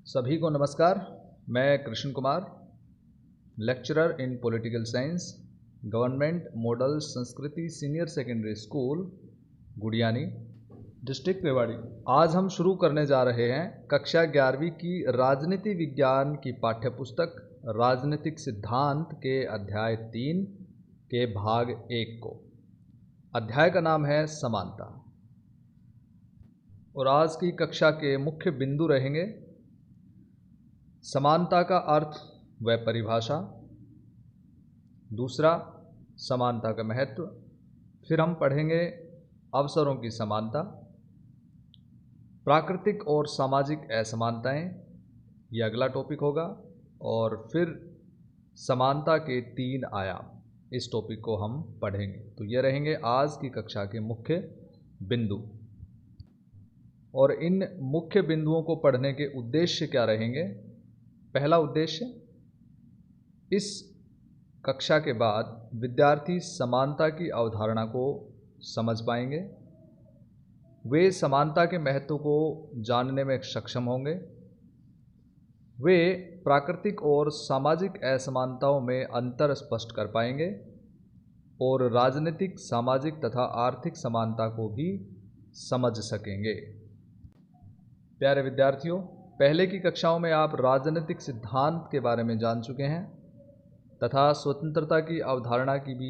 सभी को नमस्कार। मैं Krishna Kumar, lecturer in political science, government model Sanskriti senior secondary school Gudiyani, district Rewari. आज हम शुरू करने जा रहे हैं कक्षा 11वीं की राजनीति विज्ञान की पाठ्यपुस्तक राजनीतिक सिद्धांत के अध्याय 3 के भाग 1 को। अध्याय का नाम है समानता। और आज की कक्षा के मुख्य बिंदु रहेंगे समानता का अर्थ व परिभाषा, दूसरा समानता का महत्व, फिर हम पढ़ेंगे अवसरों की समानता, प्राकृतिक और सामाजिक असमानताएं, यह अगला टॉपिक होगा, और फिर समानता के 3 आयाम, इस टॉपिक को हम पढ़ेंगे। तो ये रहेंगे आज की कक्षा के मुख्य बिंदु। और इन मुख्य बिंदुओं को पढ़ने के उद्देश्य क्या रहेंगे? पहला उद्देश्य, इस कक्षा के बाद विद्यार्थी समानता की अवधारणा को समझ पाएंगे, वे समानता के महत्व को जानने में सक्षम होंगे, वे प्राकृतिक और सामाजिक असमानताओं में अंतर स्पष्ट कर पाएंगे और राजनीतिक, सामाजिक तथा आर्थिक समानता को भी समझ सकेंगे। प्यारे विद्यार्थियों, पहले की कक्षाओं में आप राजनीतिक सिद्धांत के बारे में जान चुके हैं तथा स्वतंत्रता की अवधारणा की भी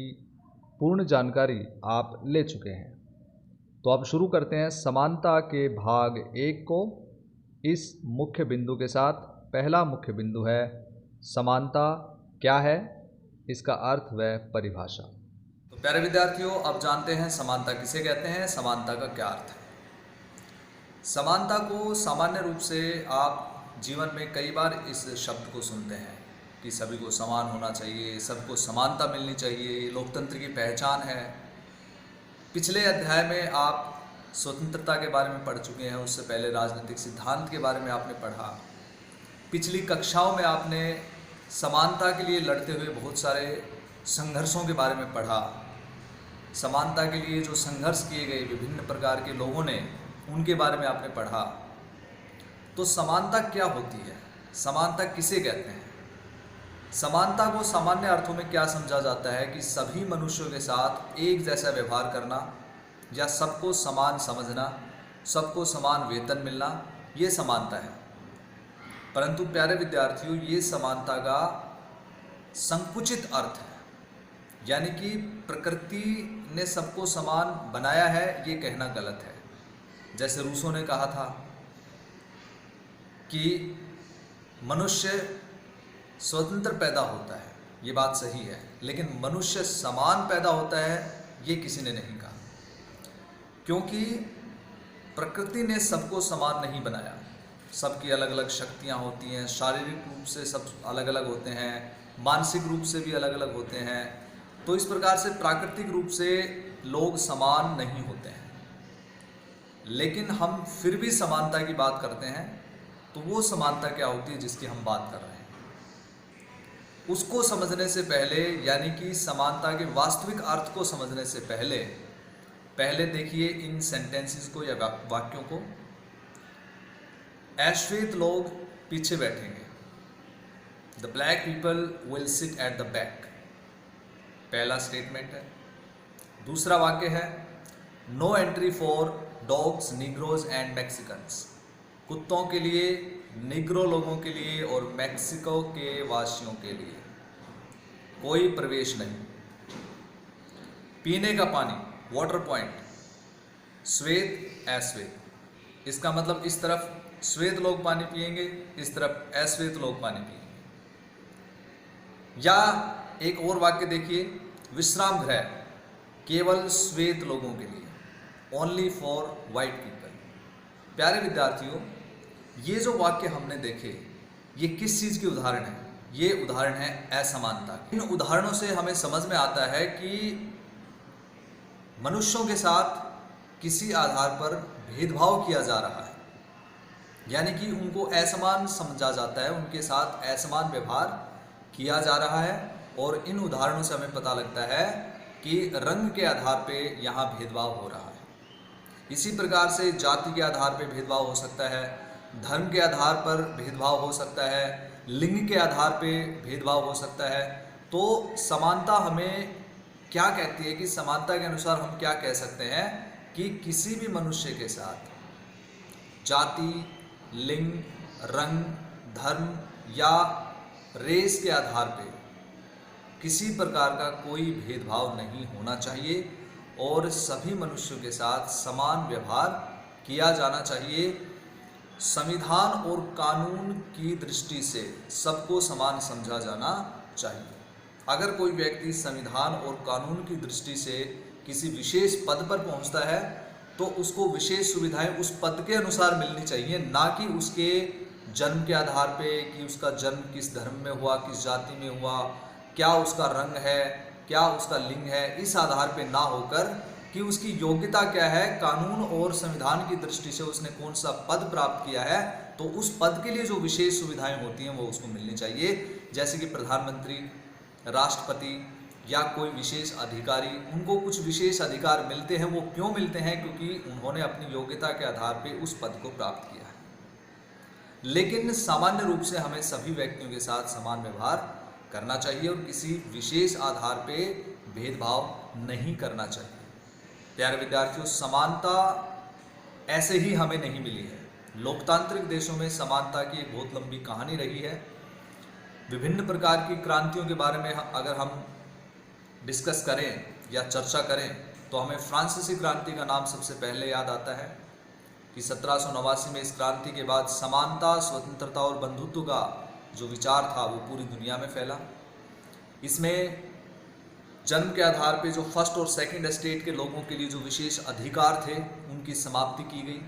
पूर्ण जानकारी आप ले चुके हैं। तो अब शुरू करते हैं समानता के भाग 1 को इस मुख्य बिंदु के साथ। पहला मुख्य बिंदु है समानता क्या है, इसका अर्थ व परिभाषा। तो प्यारे विद्यार्थियों, अब जानते हैं समानता किसे कहते हैं, समानता का क्या अर्थ है। समानता को सामान्य रूप से आप जीवन में कई बार इस शब्द को सुनते हैं कि सभी को समान होना चाहिए, सबको समानता मिलनी चाहिए, लोकतंत्र की पहचान है। पिछले अध्याय में आप स्वतंत्रता के बारे में पढ़ चुके हैं, उससे पहले राजनीतिक सिद्धांत के बारे में आपने पढ़ा। पिछली कक्षाओं में आपने समानता के लिए लड़ते हुए बहुत सारे संघर्षों के बारे में पढ़ा। समानता के लिए जो संघर्ष किए गए विभिन्न प्रकार के लोगों ने, उनके बारे में आपने पढ़ा। तो समानता क्या होती है, समानता किसे कहते हैं? समानता को सामान्य अर्थों में क्या समझा जाता है कि सभी मनुष्यों के साथ एक जैसा व्यवहार करना या सबको समान समझना, सबको समान वेतन मिलना, ये समानता है। परंतु प्यारे विद्यार्थियों, ये समानता का संकुचित अर्थ है, यानी कि प्रकृति ने सबको समान बनाया है, ये कहना गलत है। जैसे रूसो ने कहा था कि मनुष्य स्वतंत्र पैदा होता है, ये बात सही है, लेकिन मनुष्य समान पैदा होता है, ये किसी ने नहीं कहा, क्योंकि प्रकृति ने सबको समान नहीं बनाया। सबकी अलग अलग शक्तियाँ होती हैं, शारीरिक रूप से सब अलग अलग होते हैं, मानसिक रूप से भी अलग अलग होते हैं। तो इस प्रकार से प्राकृतिक रूप से लोग समान नहीं होते हैं, लेकिन हम फिर भी समानता की बात करते हैं। तो वो समानता क्या होती है जिसकी हम बात कर रहे हैं, उसको समझने से पहले, यानी कि समानता के वास्तविक अर्थ को समझने से पहले देखिए इन सेंटेंसेस को या वाक्यों को। अश्वेत लोग पीछे बैठेंगे, the black people will sit at the back, पहला स्टेटमेंट है। दूसरा वाक्य है no entry for dogs, negroes and Mexicans, कुत्तों के लिए, निग्रो लोगों के लिए और मैक्सिको के वासियों के लिए कोई प्रवेश नहीं। पीने का पानी, वाटर पॉइंट, श्वेत अश्वेत, इसका मतलब इस तरफ श्वेत लोग पानी पिएंगे, इस तरफ अश्वेत लोग पानी पिएंगे। या एक और वाक्य देखिए, विश्राम गृह केवल श्वेत लोगों के लिए, ओनली फॉर वाइट पीपल। प्यारे विद्यार्थियों, ये जो वाक्य हमने देखे, ये किस चीज़ के उदाहरण हैं? ये उदाहरण है असमानता। इन उदाहरणों से हमें समझ में आता है कि मनुष्यों के साथ किसी आधार पर भेदभाव किया जा रहा है, यानी कि उनको असमान समझा जाता है, उनके साथ असमान व्यवहार किया जा रहा है। और इन उदाहरणों से हमें पता लगता है कि रंग के आधार पे यहाँ भेदभाव हो रहा है। इसी प्रकार से जाति के आधार पे भेदभाव हो सकता है, धर्म के आधार पर भेदभाव हो सकता है, लिंग के आधार पे भेदभाव हो सकता है। तो समानता हमें क्या कहती है कि समानता के अनुसार हम क्या कह सकते हैं कि किसी भी मनुष्य के साथ जाति, लिंग, रंग, धर्म या रेस के आधार पे किसी प्रकार का कोई भेदभाव नहीं होना चाहिए और सभी मनुष्यों के साथ समान व्यवहार किया जाना चाहिए। संविधान और कानून की दृष्टि से सबको समान समझा जाना चाहिए। अगर कोई व्यक्ति संविधान और कानून की दृष्टि से किसी विशेष पद पर पहुंचता है तो उसको विशेष सुविधाएं उस पद के अनुसार मिलनी चाहिए, ना कि उसके जन्म के आधार पे कि उसका जन्म किस धर्म में हुआ, किस जाति में हुआ, क्या उसका रंग है, क्या उसका लिंग है, इस आधार पे ना होकर कि उसकी योग्यता क्या है, कानून और संविधान की दृष्टि से उसने कौन सा पद प्राप्त किया है, तो उस पद के लिए जो विशेष सुविधाएं होती हैं वो उसको मिलनी चाहिए। जैसे कि प्रधानमंत्री, राष्ट्रपति या कोई विशेष अधिकारी, उनको कुछ विशेष अधिकार मिलते हैं। वो क्यों मिलते हैं? क्योंकि उन्होंने अपनी योग्यता के आधार पर उस पद को प्राप्त किया है। लेकिन सामान्य रूप से हमें सभी व्यक्तियों के साथ समान व्यवहार करना चाहिए और किसी विशेष आधार पे भेदभाव नहीं करना चाहिए। प्यारे विद्यार्थियों, समानता ऐसे ही हमें नहीं मिली है। लोकतांत्रिक देशों में समानता की एक बहुत लंबी कहानी रही है। विभिन्न प्रकार की क्रांतियों के बारे में अगर हम डिस्कस करें या चर्चा करें तो हमें फ्रांसीसी क्रांति का नाम सबसे पहले याद आता है कि 1789 में इस क्रांति के बाद समानता, स्वतंत्रता और बंधुत्व का जो विचार था वो पूरी दुनिया में फैला। इसमें जन्म के आधार पे जो फर्स्ट और सेकंड स्टेट के लोगों के लिए जो विशेष अधिकार थे उनकी समाप्ति की गई।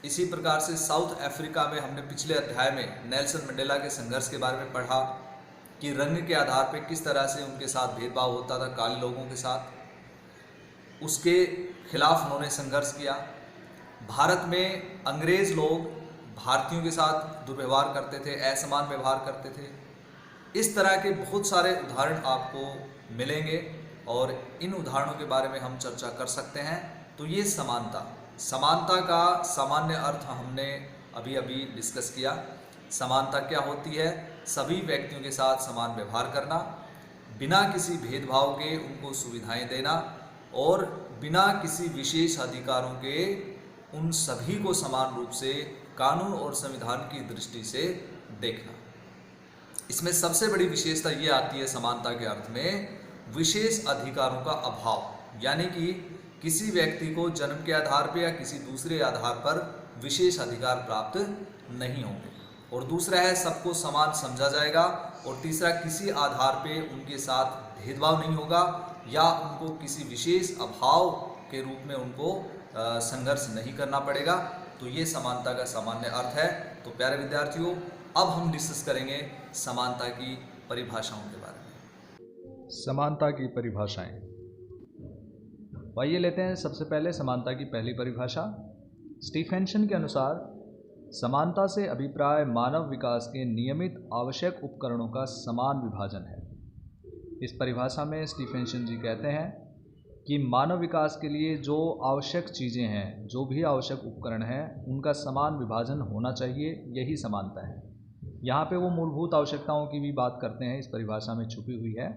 इसी प्रकार से साउथ अफ्रीका में हमने पिछले अध्याय में नेल्सन मंडेला के संघर्ष के बारे में पढ़ा कि रंग के आधार पे किस तरह से उनके साथ भेदभाव होता था काले लोगों के साथ, उसके खिलाफ उन्होंने संघर्ष किया। भारत में अंग्रेज लोग भारतीयों के साथ दुर्व्यवहार करते थे, असमान व्यवहार करते थे। इस तरह के बहुत सारे उदाहरण आपको मिलेंगे और इन उदाहरणों के बारे में हम चर्चा कर सकते हैं। तो ये समानता का सामान्य अर्थ हमने अभी अभी डिस्कस किया। समानता क्या होती है? सभी व्यक्तियों के साथ समान व्यवहार करना, बिना किसी भेदभाव के उनको सुविधाएं देना और बिना किसी विशेष अधिकारों के उन सभी को समान रूप से कानून और संविधान की दृष्टि से देखना। इसमें सबसे बड़ी विशेषता ये आती है समानता के अर्थ में विशेष अधिकारों का अभाव, यानी कि किसी व्यक्ति को जन्म के आधार पर या किसी दूसरे आधार पर विशेष अधिकार प्राप्त नहीं होंगे। और दूसरा है सबको समान समझा जाएगा। और तीसरा, किसी आधार पे उनके साथ भेदभाव नहीं होगा या उनको किसी विशेष अभाव के रूप में उनको संघर्ष नहीं करना पड़ेगा। तो ये समानता का सामान्य अर्थ है। तो प्यारे विद्यार्थियों, अब हम डिस्कस करेंगे समानता की परिभाषाओं के बारे में। समानता की परिभाषाएं, आइए लेते हैं सबसे पहले समानता की पहली परिभाषा। स्टीफेंसन के अनुसार समानता से अभिप्राय मानव विकास के नियमित आवश्यक उपकरणों का समान विभाजन है। इस परिभाषा में स्टीफेंसन जी कहते हैं कि मानव विकास के लिए जो आवश्यक चीज़ें हैं, जो भी आवश्यक उपकरण हैं, उनका समान विभाजन होना चाहिए, यही समानता है। यहाँ पे वो मूलभूत आवश्यकताओं की भी बात करते हैं, इस परिभाषा में छुपी हुई है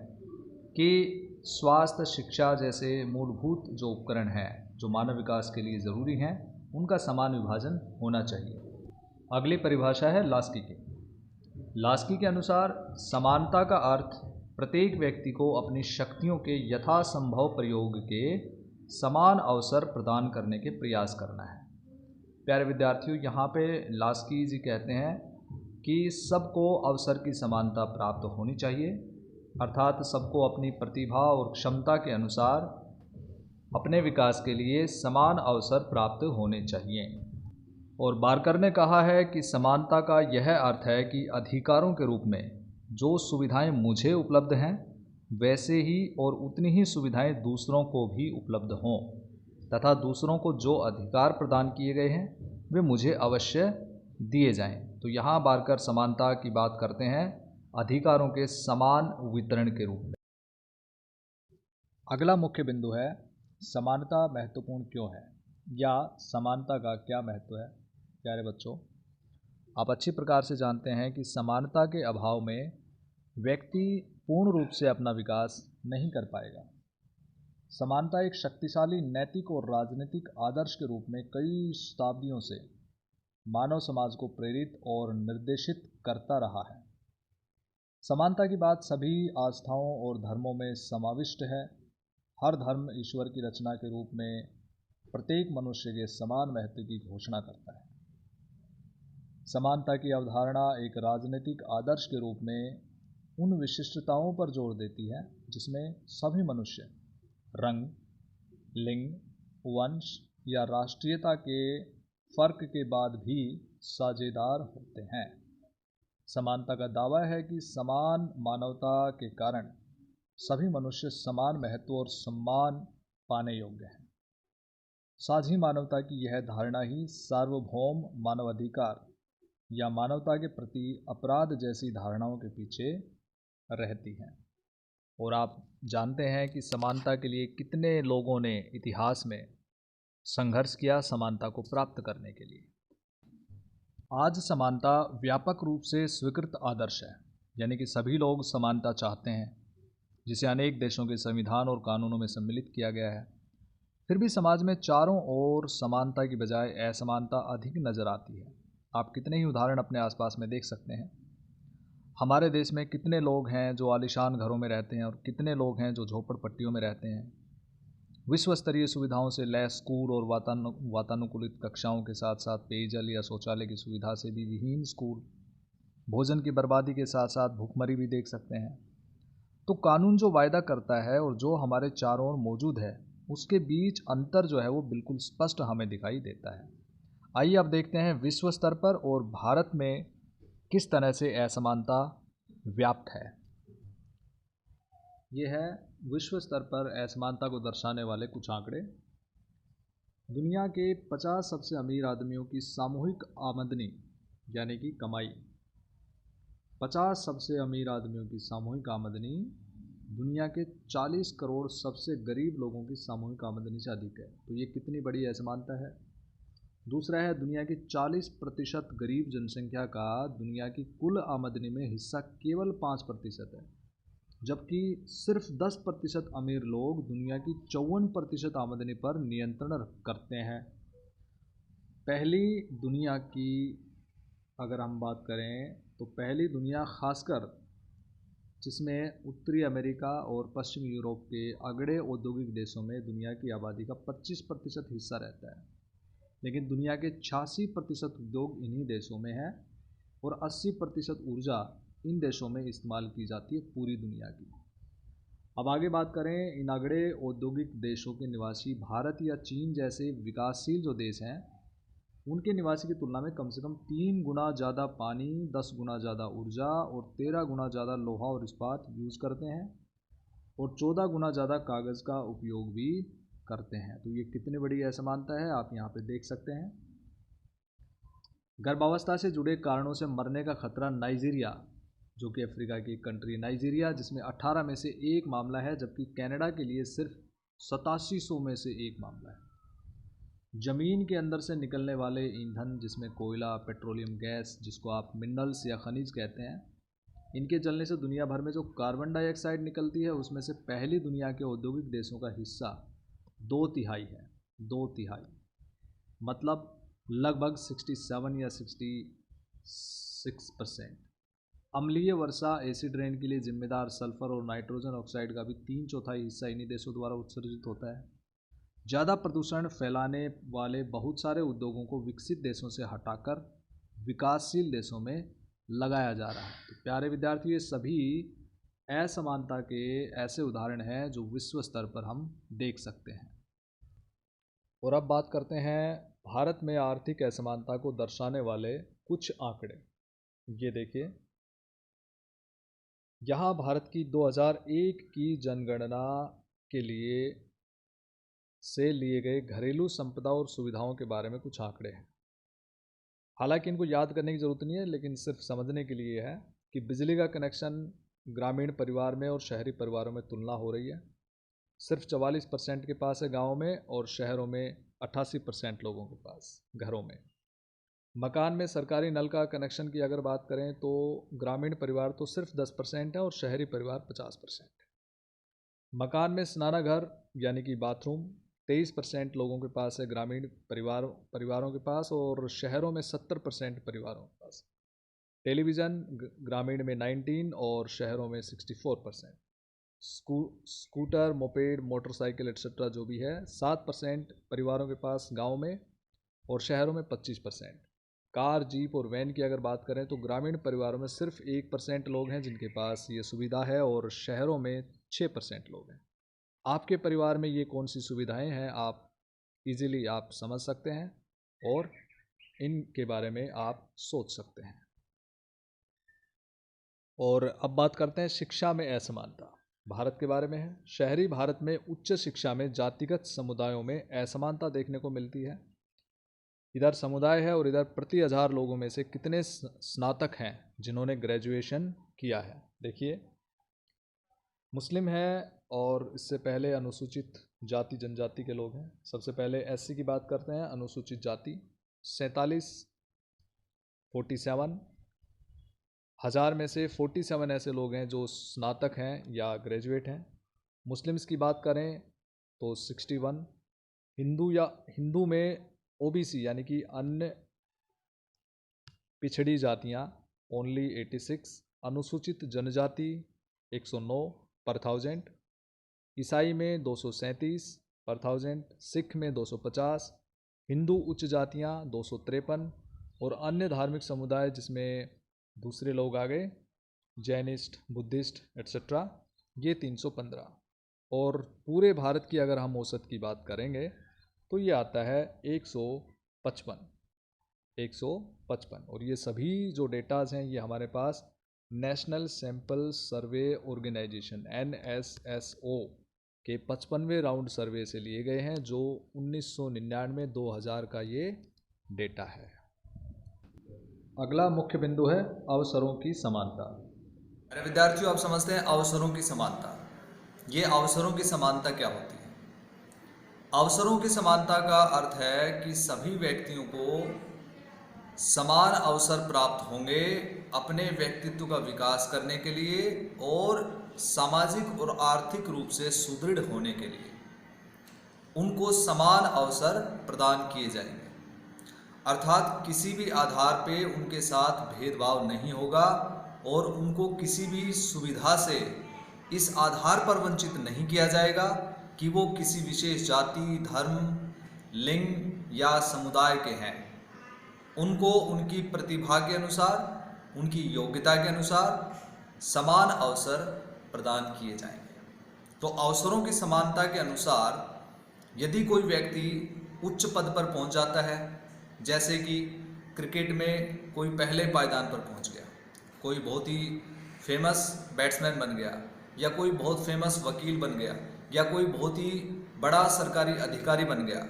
कि स्वास्थ्य, शिक्षा जैसे मूलभूत जो उपकरण हैं जो मानव विकास के लिए ज़रूरी हैं, उनका समान विभाजन होना चाहिए। अगली परिभाषा है लास्की की। लास्की के अनुसार समानता का अर्थ प्रत्येक व्यक्ति को अपनी शक्तियों के यथासंभव प्रयोग के समान अवसर प्रदान करने के प्रयास करना है। प्यारे विद्यार्थियों, यहाँ पे लास्की जी कहते हैं कि सबको अवसर की समानता प्राप्त होनी चाहिए, अर्थात सबको अपनी प्रतिभा और क्षमता के अनुसार अपने विकास के लिए समान अवसर प्राप्त होने चाहिए। और बारकर ने कहा है कि समानता का यह अर्थ है कि अधिकारों के रूप में जो सुविधाएं मुझे उपलब्ध हैं वैसे ही और उतनी ही सुविधाएं दूसरों को भी उपलब्ध हों, तथा दूसरों को जो अधिकार प्रदान किए गए हैं वे मुझे अवश्य दिए जाएं। तो यहाँ बारकर समानता की बात करते हैं अधिकारों के समान वितरण के रूप में। अगला मुख्य बिंदु है समानता महत्वपूर्ण क्यों है, या समानता का क्या महत्व है। प्यारे बच्चों, आप अच्छी प्रकार से जानते हैं कि समानता के अभाव में व्यक्ति पूर्ण रूप से अपना विकास नहीं कर पाएगा। समानता एक शक्तिशाली नैतिक और राजनीतिक आदर्श के रूप में कई शताब्दियों से मानव समाज को प्रेरित और निर्देशित करता रहा है। समानता की बात सभी आस्थाओं और धर्मों में समाविष्ट है। हर धर्म ईश्वर की रचना के रूप में प्रत्येक मनुष्य के समान महत्व की घोषणा करता है। समानता की अवधारणा एक राजनीतिक आदर्श के रूप में उन विशिष्टताओं पर जोर देती है जिसमें सभी मनुष्य रंग, लिंग, वंश या राष्ट्रीयता के फर्क के बाद भी साझेदार होते हैं। समानता का दावा है कि समान मानवता के कारण सभी मनुष्य समान महत्व और सम्मान पाने योग्य हैं। साझी मानवता की यह धारणा ही सार्वभौम मानवाधिकार या मानवता के प्रति अपराध जैसी धारणाओं के पीछे रहती है। और आप जानते हैं कि समानता के लिए कितने लोगों ने इतिहास में संघर्ष किया समानता को प्राप्त करने के लिए। आज समानता व्यापक रूप से स्वीकृत आदर्श है, यानी कि सभी लोग समानता चाहते हैं, जिसे अनेक देशों के संविधान और कानूनों में सम्मिलित किया गया है। फिर भी समाज में चारों ओर समानता की बजाय असमानता अधिक नज़र आती है। आप कितने ही उदाहरण अपने आसपास में देख सकते हैं। हमारे देश में कितने लोग हैं जो आलीशान घरों में रहते हैं और कितने लोग हैं जो झोपड़पट्टियों में रहते हैं। विश्व स्तरीय सुविधाओं से लैस स्कूल और वातानुकूलित कक्षाओं के साथ साथ पेयजल या शौचालय की सुविधा से भी विहीन स्कूल, भोजन की बर्बादी के साथ साथ भूखमरी भी देख सकते हैं। तो कानून जो वायदा करता है और जो हमारे चारों ओर मौजूद है, उसके बीच अंतर जो है वो बिल्कुल स्पष्ट हमें दिखाई देता है। आइए अब देखते हैं विश्व स्तर पर और भारत में किस तरह से असमानता व्याप्त है। ये है विश्व स्तर पर असमानता को दर्शाने वाले कुछ आंकड़े। दुनिया के 50 सबसे अमीर आदमियों की सामूहिक आमदनी यानी कि कमाई, 50 सबसे अमीर आदमियों की सामूहिक आमदनी दुनिया के 40 करोड़ सबसे गरीब लोगों की सामूहिक आमदनी से अधिक है। तो ये कितनी बड़ी असमानता है। दूसरा है, दुनिया की 40% गरीब जनसंख्या का दुनिया की कुल आमदनी में हिस्सा केवल 5% है, जबकि सिर्फ 10% अमीर लोग दुनिया की 54% आमदनी पर नियंत्रण करते हैं। पहली दुनिया की अगर हम बात करें तो पहली दुनिया खासकर जिसमें उत्तरी अमेरिका और पश्चिम यूरोप के अगड़े औद्योगिक देशों में दुनिया की आबादी का 25% हिस्सा रहता है, लेकिन दुनिया के 86% उद्योग इन्हीं देशों में है और 80% ऊर्जा इन देशों में इस्तेमाल की जाती है पूरी दुनिया की। अब आगे बात करें, इन अगड़े औद्योगिक देशों के निवासी भारत या चीन जैसे विकासशील जो देश हैं, उनके निवासी की तुलना में कम से कम 3 गुना ज़्यादा पानी, 10 गुना ज़्यादा ऊर्जा और 13 गुना ज़्यादा लोहा और इस्पात यूज़ करते हैं और 14 गुना ज़्यादा कागज़ का उपयोग भी करते हैं। तो ये कितनी बड़ी असमानता है, आप यहाँ पे देख सकते हैं। गर्भावस्था से जुड़े कारणों से मरने का खतरा नाइजीरिया, जो कि अफ्रीका की एक कंट्री नाइजीरिया, जिसमें 18 में से एक मामला है, जबकि कनाडा के लिए सिर्फ 8700 में से एक मामला है। ज़मीन के अंदर से निकलने वाले ईंधन, जिसमें कोयला, पेट्रोलियम गैस, जिसको आप मिनरल्स या खनिज कहते हैं, इनके जलने से दुनिया भर में जो कार्बन डाइऑक्साइड निकलती है, उसमें से पहली दुनिया के औद्योगिक देशों का हिस्सा 2/3 है। 2/3 मतलब लगभग 67 या 66%। अम्लीय वर्षा, एसिड रेन के लिए जिम्मेदार सल्फर और नाइट्रोजन ऑक्साइड का भी 3/4 हिस्सा इन्हीं देशों द्वारा उत्सर्जित होता है। ज़्यादा प्रदूषण फैलाने वाले बहुत सारे उद्योगों को विकसित देशों से हटाकर विकासशील देशों में लगाया जा रहा है। तो प्यारे विद्यार्थियों, ये सभी असमानता के ऐसे उदाहरण हैं जो विश्व स्तर पर हम देख सकते हैं। और अब बात करते हैं भारत में आर्थिक असमानता को दर्शाने वाले कुछ आंकड़े। ये देखिए, यहाँ भारत की 2001 की जनगणना के लिए से लिए गए घरेलू संपदा और सुविधाओं के बारे में कुछ आंकड़े हैं। हालांकि इनको याद करने की ज़रूरत नहीं है, लेकिन सिर्फ समझने के लिए है कि बिजली का कनेक्शन ग्रामीण परिवार में और शहरी परिवारों में तुलना हो रही है। सिर्फ 44% के पास है गाँव में, और शहरों में 88% लोगों के पास घरों में। मकान में सरकारी नल का कनेक्शन की अगर बात करें तो ग्रामीण परिवार तो सिर्फ 10% है और शहरी परिवार 50% है। मकान में स्नानाघर यानी कि बाथरूम 23% लोगों के पास है ग्रामीण परिवारों के पास, और शहरों में 70% परिवारों के पास। टेलीविज़न ग्रामीण में 19 और शहरों में 64%। स्कूटर, मोपेड, मोटरसाइकिल एक्सेट्रा जो भी है 7% परिवारों के पास गांव में, और शहरों में 25%। कार, जीप और वैन की अगर बात करें तो ग्रामीण परिवारों में सिर्फ 1% लोग हैं जिनके पास ये सुविधा है, और शहरों में 6% लोग हैं। आपके परिवार में ये कौन सी सुविधाएं हैं आप इजीली आप समझ सकते हैं और इनके बारे में आप सोच सकते हैं। और अब बात करते हैं शिक्षा में असमानता। भारत के बारे में है। शहरी भारत में उच्च शिक्षा में जातिगत समुदायों में असमानता देखने को मिलती है। इधर समुदाय है और इधर प्रति 1000 लोगों में से कितने स्नातक हैं जिन्होंने ग्रेजुएशन किया है। देखिए, मुस्लिम है और इससे पहले अनुसूचित जाति जनजाति के लोग हैं। सबसे पहले एससी की बात करते हैं। अनुसूचित जाति 47 1000 में से 47 ऐसे लोग हैं जो स्नातक हैं या ग्रेजुएट हैं। मुस्लिम्स की बात करें तो 61। हिंदू में ओबीसी यानी कि अन्य पिछड़ी जातियां ओनली 86। अनुसूचित जनजाति 109 पर 1000। ईसाई में 237 पर 1000। सिख में 250। हिंदू उच्च जातियां 253, और अन्य धार्मिक समुदाय जिसमें दूसरे लोग आ गए, जैनिस्ट, बुद्धिस्ट एक्सेट्रा, ये 315। और पूरे भारत की अगर हम औसत की बात करेंगे तो ये आता है 155। और ये सभी जो डेटाज हैं ये हमारे पास national sample survey organisation NSSO के 55वें राउंड सर्वे से लिए गए हैं, जो 1999-2000 का ये डेटा है। अगला मुख्य बिंदु है अवसरों की समानता। अरे विद्यार्थियों, आप समझते हैं अवसरों की समानता। ये अवसरों की समानता क्या होती है? अवसरों की समानता का अर्थ है कि सभी व्यक्तियों को समान अवसर प्राप्त होंगे अपने व्यक्तित्व का विकास करने के लिए और सामाजिक और आर्थिक रूप से सुदृढ़ होने के लिए उनको समान अवसर प्रदान किए जाएंगे। अर्थात किसी भी आधार पे उनके साथ भेदभाव नहीं होगा और उनको किसी भी सुविधा से इस आधार पर वंचित नहीं किया जाएगा कि वो किसी विशेष जाति, धर्म, लिंग या समुदाय के हैं। उनको उनकी प्रतिभा के अनुसार, उनकी योग्यता के अनुसार समान अवसर प्रदान किए जाएंगे। तो अवसरों की समानता के अनुसार यदि कोई व्यक्ति उच्च पद पर पहुंच जाता है, जैसे कि क्रिकेट में कोई पहले पायदान पर पहुंच गया, कोई बहुत ही फेमस बैट्समैन बन गया, या कोई बहुत फेमस वकील बन गया, या कोई बहुत ही बड़ा सरकारी अधिकारी बन गया,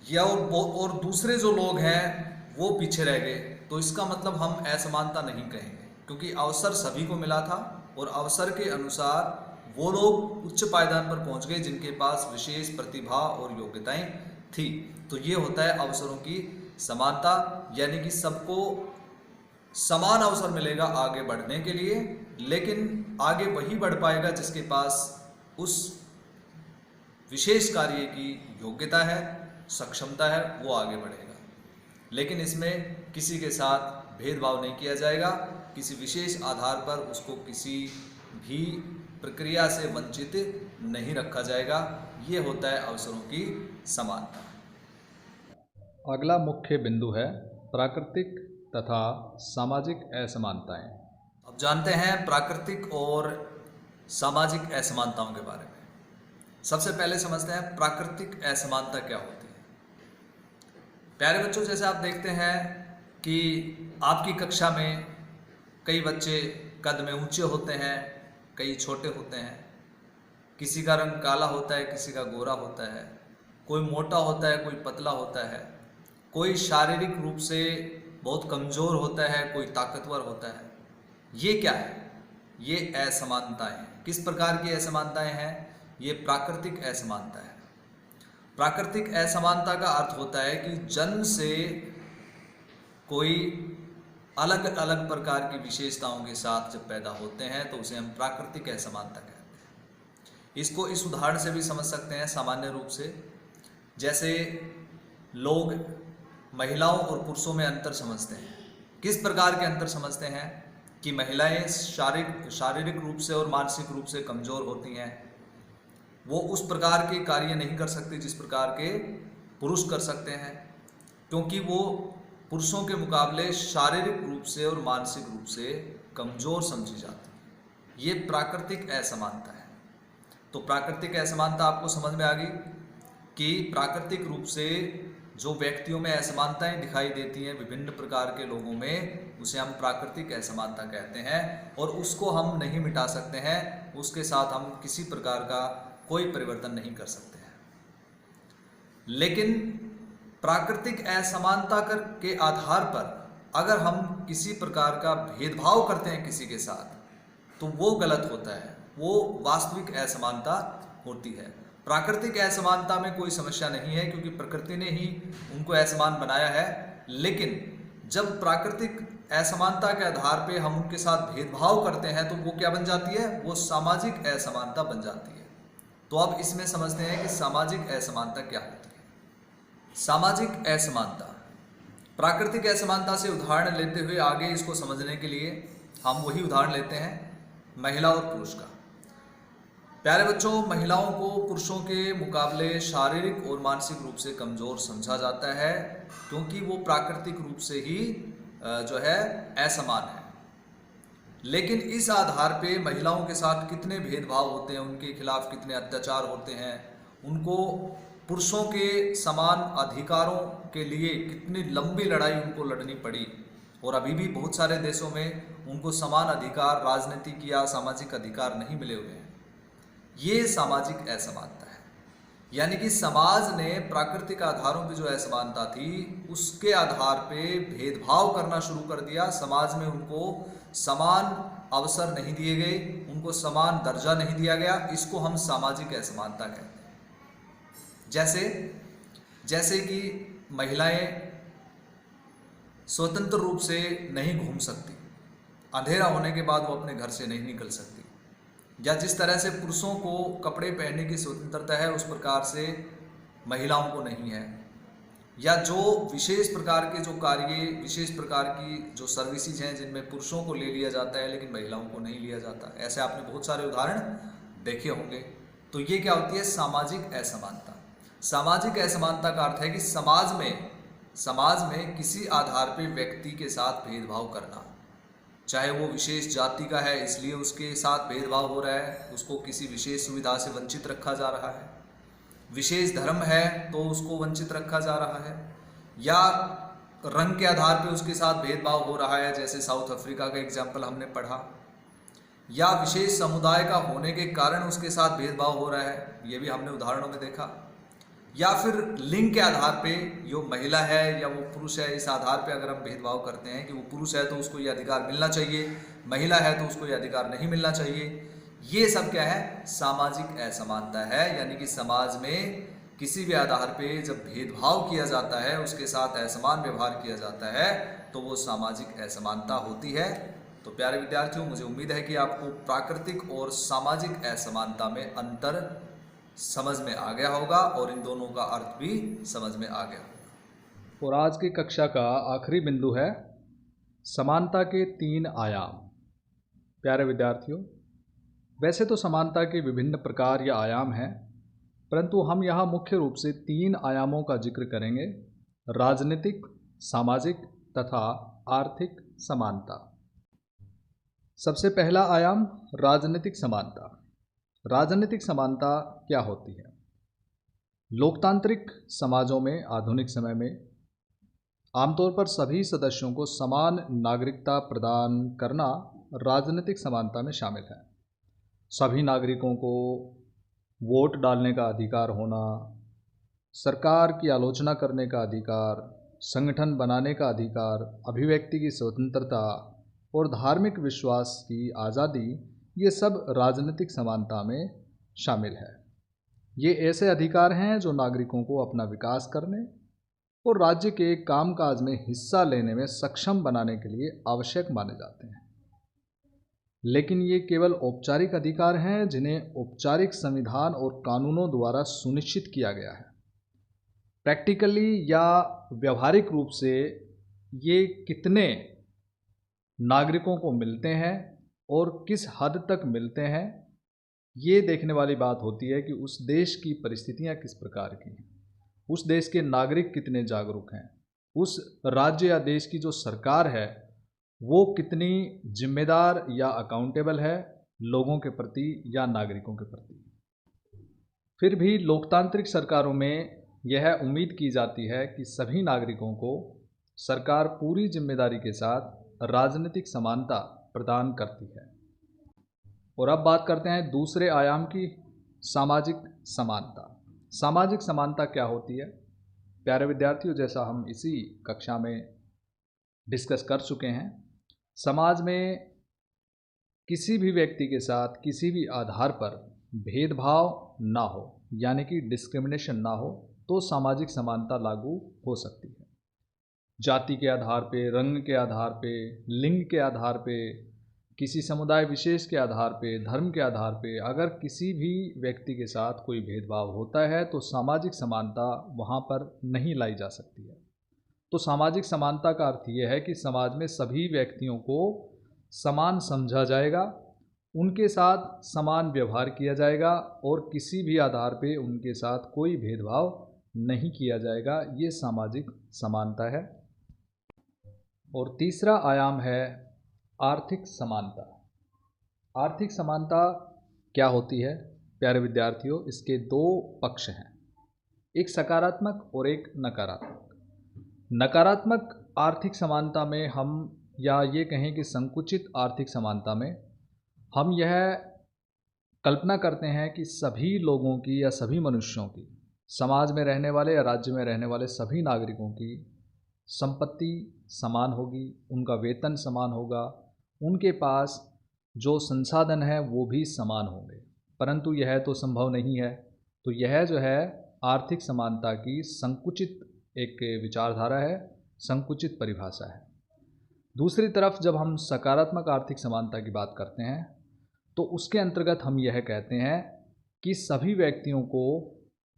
या और दूसरे जो लोग हैं वो पीछे रह गए, तो इसका मतलब हम असमानता नहीं कहेंगे, क्योंकि अवसर सभी को मिला था और अवसर के अनुसार वो लोग उच्च पायदान पर पहुंच गए जिनके पास विशेष प्रतिभा और योग्यताएं थी। तो ये होता है अवसरों की समानता, यानी कि सबको समान अवसर मिलेगा आगे बढ़ने के लिए, लेकिन आगे वही बढ़ पाएगा जिसके पास उस विशेष कार्य की योग्यता है, सक्षमता है, वो आगे बढ़ेगा। लेकिन इसमें किसी के साथ भेदभाव नहीं किया जाएगा, किसी विशेष आधार पर उसको किसी भी प्रक्रिया से वंचित नहीं रखा जाएगा। ये होता है अवसरों की समानता। अगला मुख्य बिंदु है प्राकृतिक तथा सामाजिक असमानताएं। अब जानते हैं प्राकृतिक और सामाजिक असमानताओं के बारे में। सबसे पहले समझते हैं प्राकृतिक असमानता क्या होती है। प्यारे बच्चों, जैसे आप देखते हैं कि आपकी कक्षा में कई बच्चे कद में ऊंचे होते हैं, कई छोटे होते हैं, किसी का रंग काला होता है, किसी का गोरा होता है, कोई मोटा होता है, कोई पतला होता है, कोई शारीरिक रूप से बहुत कमज़ोर होता है, कोई ताकतवर होता है। ये क्या है? ये असमानताएं हैं। किस प्रकार की असमानताएं हैं? ये प्राकृतिक असमानता है। प्राकृतिक असमानता का अर्थ होता है कि जन्म से कोई अलग अलग प्रकार की विशेषताओं के साथ जब पैदा होते हैं तो उसे हम प्राकृतिक असमानता कहते हैं। इसको इस उदाहरण से भी समझ सकते हैं सामान्य रूप से। जैसे लोग महिलाओं और पुरुषों में अंतर समझते हैं। किस प्रकार के अंतर समझते हैं कि महिलाएं शारीरिक रूप से और मानसिक रूप से कमज़ोर होती हैं। वो उस प्रकार के कार्य नहीं कर सकती जिस प्रकार के पुरुष कर सकते हैं, क्योंकि वो पुरुषों के मुकाबले शारीरिक रूप से और मानसिक रूप से कमज़ोर समझी जाती है। ये प्राकृतिक असमानता है। तो प्राकृतिक असमानता आपको समझ में आ गई कि प्राकृतिक रूप से जो व्यक्तियों में असमानताएं दिखाई देती हैं विभिन्न प्रकार के लोगों में, उसे हम प्राकृतिक असमानता कहते हैं और उसको हम नहीं मिटा सकते हैं, उसके साथ हम किसी प्रकार का कोई परिवर्तन नहीं कर सकते हैं। लेकिन प्राकृतिक असमानता के आधार पर अगर हम किसी प्रकार का भेदभाव करते हैं किसी के साथ, तो वो गलत होता है, वो वास्तविक असमानता होती है। प्राकृतिक असमानता में कोई समस्या नहीं है क्योंकि प्रकृति ने ही उनको असमान बनाया है। लेकिन जब प्राकृतिक असमानता के आधार पे हम उनके साथ भेदभाव करते हैं तो वो क्या बन जाती है? वो सामाजिक असमानता बन जाती है। तो अब इसमें समझते हैं कि सामाजिक असमानता क्या होती है। सामाजिक असमानता, प्राकृतिक असमानता से उदाहरण लेते हुए आगे इसको समझने के लिए हम वही उदाहरण लेते हैं महिला और पुरुष का। प्यारे बच्चों, महिलाओं को पुरुषों के मुकाबले शारीरिक और मानसिक रूप से कमज़ोर समझा जाता है क्योंकि वो प्राकृतिक रूप से ही जो है असमान है। लेकिन इस आधार पे महिलाओं के साथ कितने भेदभाव होते हैं, उनके खिलाफ कितने अत्याचार होते हैं, उनको पुरुषों के समान अधिकारों के लिए कितनी लंबी लड़ाई उनको लड़नी पड़ी और अभी भी बहुत सारे देशों में उनको समान अधिकार, राजनीतिक या सामाजिक अधिकार नहीं मिले हुए हैं। ये सामाजिक असमानता है। यानी कि समाज ने प्राकृतिक आधारों की जो असमानता थी उसके आधार पे भेदभाव करना शुरू कर दिया। समाज में उनको समान अवसर नहीं दिए गए, उनको समान दर्जा नहीं दिया गया। इसको हम सामाजिक असमानता कहते हैं। जैसे कि महिलाएं स्वतंत्र रूप से नहीं घूम सकती, अंधेरा होने के बाद वो अपने घर से नहीं निकल सकती, या जिस तरह से पुरुषों को कपड़े पहनने की स्वतंत्रता है उस प्रकार से महिलाओं को नहीं है, या जो विशेष प्रकार के जो कार्य, विशेष प्रकार की जो सर्विसेज हैं जिनमें पुरुषों को ले लिया जाता है लेकिन महिलाओं को नहीं लिया जाता। ऐसे आपने बहुत सारे उदाहरण देखे होंगे। तो ये क्या होती है? सामाजिक असमानता। सामाजिक असमानता का अर्थ है कि समाज में किसी आधार पर व्यक्ति के साथ भेदभाव करना, चाहे वो विशेष जाति का है इसलिए उसके साथ भेदभाव हो रहा है, उसको किसी विशेष सुविधा से वंचित रखा जा रहा है, विशेष धर्म है तो उसको वंचित रखा जा रहा है, या रंग के आधार पे उसके साथ भेदभाव हो रहा है, जैसे साउथ अफ्रीका का एग्जाम्पल हमने पढ़ा, या विशेष समुदाय का होने के कारण उसके साथ भेदभाव हो रहा है, ये भी हमने उदाहरणों में देखा, या फिर लिंग के आधार पे जो महिला है या वो पुरुष है, इस आधार पे अगर हम भेदभाव करते हैं कि वो पुरुष है तो उसको ये अधिकार मिलना चाहिए, महिला है तो उसको ये अधिकार नहीं मिलना चाहिए, ये सब क्या है? सामाजिक असमानता है। यानी कि समाज में किसी भी आधार पे जब भेदभाव किया जाता है, उसके साथ असमान व्यवहार किया जाता है, तो वो सामाजिक असमानता होती है। तो प्यारे विद्यार्थियों, मुझे उम्मीद है कि आपको प्राकृतिक और सामाजिक असमानता में अंतर समझ में आ गया होगा और इन दोनों का अर्थ भी समझ में आ गया होगा। और आज की कक्षा का आखिरी बिंदु है समानता के 3 आयाम। प्यारे विद्यार्थियों, वैसे तो समानता के विभिन्न प्रकार या आयाम हैं, परंतु हम यहाँ मुख्य रूप से 3 आयामों का जिक्र करेंगे: राजनीतिक, सामाजिक तथा आर्थिक समानता। सबसे पहला आयाम राजनीतिक समानता। राजनीतिक समानता क्या होती है? लोकतांत्रिक समाजों में आधुनिक समय में आमतौर पर सभी सदस्यों को समान नागरिकता प्रदान करना राजनीतिक समानता में शामिल है। सभी नागरिकों को वोट डालने का अधिकार होना, सरकार की आलोचना करने का अधिकार, संगठन बनाने का अधिकार, अभिव्यक्ति की स्वतंत्रता और धार्मिक विश्वास की आज़ादी, ये सब राजनीतिक समानता में शामिल है। ये ऐसे अधिकार हैं जो नागरिकों को अपना विकास करने और राज्य के कामकाज में हिस्सा लेने में सक्षम बनाने के लिए आवश्यक माने जाते हैं। लेकिन ये केवल औपचारिक अधिकार हैं जिन्हें औपचारिक संविधान और कानूनों द्वारा सुनिश्चित किया गया है। प्रैक्टिकली या व्यवहारिक रूप से ये कितने नागरिकों को मिलते हैं और किस हद तक मिलते हैं, ये देखने वाली बात होती है कि उस देश की परिस्थितियां किस प्रकार की हैं, उस देश के नागरिक कितने जागरूक हैं, उस राज्य या देश की जो सरकार है वो कितनी जिम्मेदार या अकाउंटेबल है लोगों के प्रति या नागरिकों के प्रति। फिर भी लोकतांत्रिक सरकारों में यह उम्मीद की जाती है कि सभी नागरिकों को सरकार पूरी जिम्मेदारी के साथ राजनीतिक समानता प्रदान करती है। और अब बात करते हैं दूसरे आयाम की, सामाजिक समानता। सामाजिक समानता क्या होती है? प्यारे विद्यार्थियों, जैसा हम इसी कक्षा में डिस्कस कर चुके हैं, समाज में किसी भी व्यक्ति के साथ किसी भी आधार पर भेदभाव ना हो, यानी कि डिस्क्रिमिनेशन ना हो, तो सामाजिक समानता लागू हो सकती है। जाति के आधार पे, रंग के आधार पे, लिंग के आधार पे, किसी समुदाय विशेष के आधार पे, धर्म के आधार पे अगर किसी भी व्यक्ति के साथ कोई भेदभाव होता है तो सामाजिक समानता वहाँ पर नहीं लाई जा सकती है। तो सामाजिक समानता का अर्थ ये है कि समाज में सभी व्यक्तियों को समान समझा जाएगा, उनके साथ समान व्यवहार किया जाएगा और किसी भी आधार पे उनके साथ कोई भेदभाव नहीं किया जाएगा। ये सामाजिक समानता है। और तीसरा आयाम है आर्थिक समानता। आर्थिक समानता क्या होती है? प्यारे विद्यार्थियों, इसके दो पक्ष हैं, एक सकारात्मक और एक नकारात्मक। नकारात्मक आर्थिक समानता में हम, या ये कहें कि संकुचित आर्थिक समानता में हम यह कल्पना करते हैं कि सभी लोगों की या सभी मनुष्यों की, समाज में रहने वाले या राज्य में रहने वाले सभी नागरिकों की संपत्ति समान होगी, उनका वेतन समान होगा, उनके पास जो संसाधन है वो भी समान होंगे। परंतु यह तो संभव नहीं है। तो यह जो है आर्थिक समानता की संकुचित एक विचारधारा है, संकुचित परिभाषा है। दूसरी तरफ जब हम सकारात्मक आर्थिक समानता की बात करते हैं तो उसके अंतर्गत हम यह कहते हैं कि सभी व्यक्तियों को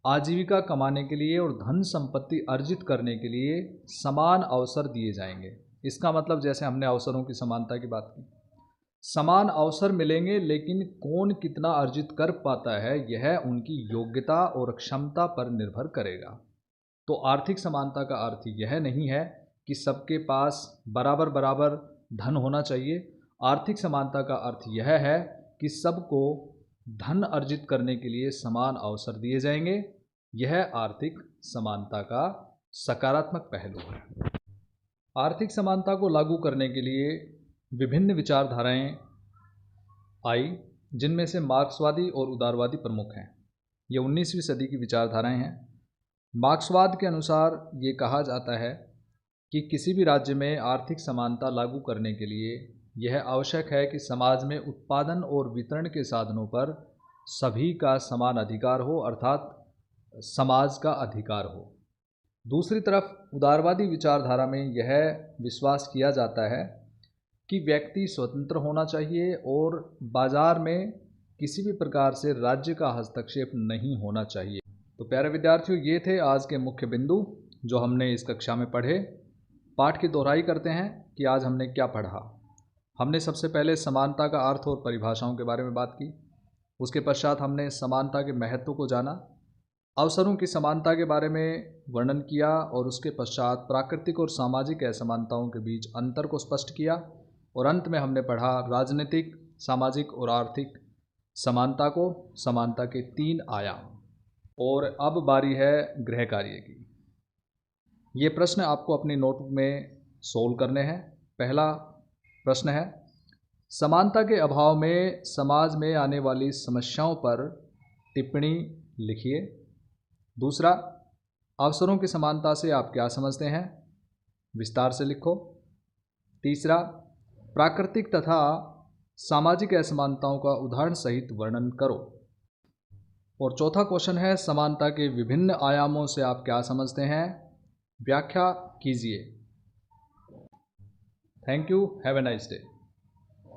आजीविका कमाने के लिए और धन संपत्ति अर्जित करने के लिए समान अवसर दिए जाएंगे। इसका मतलब, जैसे हमने अवसरों की समानता की बात की, समान अवसर मिलेंगे, लेकिन कौन कितना अर्जित कर पाता है यह उनकी योग्यता और क्षमता पर निर्भर करेगा। तो आर्थिक समानता का अर्थ यह नहीं है कि सबके पास बराबर बराबर धन होना चाहिए। आर्थिक समानता का अर्थ यह है कि सबको धन अर्जित करने के लिए समान अवसर दिए जाएंगे। यह आर्थिक समानता का सकारात्मक पहलू है। आर्थिक समानता को लागू करने के लिए विभिन्न विचारधाराएं आई, जिनमें से मार्क्सवादी और उदारवादी प्रमुख हैं। ये 19वीं सदी की विचारधाराएं हैं। मार्क्सवाद के अनुसार ये कहा जाता है कि किसी भी राज्य में आर्थिक समानता लागू करने के लिए यह आवश्यक है कि समाज में उत्पादन और वितरण के साधनों पर सभी का समान अधिकार हो, अर्थात समाज का अधिकार हो। दूसरी तरफ उदारवादी विचारधारा में यह विश्वास किया जाता है कि व्यक्ति स्वतंत्र होना चाहिए और बाजार में किसी भी प्रकार से राज्य का हस्तक्षेप नहीं होना चाहिए। तो प्यारे विद्यार्थियों, ये थे आज के मुख्य बिंदु जो हमने इस कक्षा में पढ़े। पाठ की दोहराई करते हैं कि आज हमने क्या पढ़ा। हमने सबसे पहले समानता का अर्थ और परिभाषाओं के बारे में बात की। उसके पश्चात हमने समानता के महत्व को जाना, अवसरों की समानता के बारे में वर्णन किया और उसके पश्चात प्राकृतिक और सामाजिक असमानताओं के बीच अंतर को स्पष्ट किया और अंत में हमने पढ़ा राजनीतिक, सामाजिक और आर्थिक समानता को, समानता के 3 आयाम। और अब बारी है गृह कार्य की। ये प्रश्न आपको अपनी नोटबुक में सोल्व करने हैं। पहला प्रश्न है, समानता के अभाव में समाज में आने वाली समस्याओं पर टिप्पणी लिखिए। दूसरा, अवसरों की समानता से आप क्या समझते हैं? विस्तार से लिखो। तीसरा, प्राकृतिक तथा सामाजिक असमानताओं का उदाहरण सहित वर्णन करो। और चौथा क्वेश्चन है, समानता के विभिन्न आयामों से आप क्या समझते हैं? व्याख्या कीजिए। Thank you, have a nice day.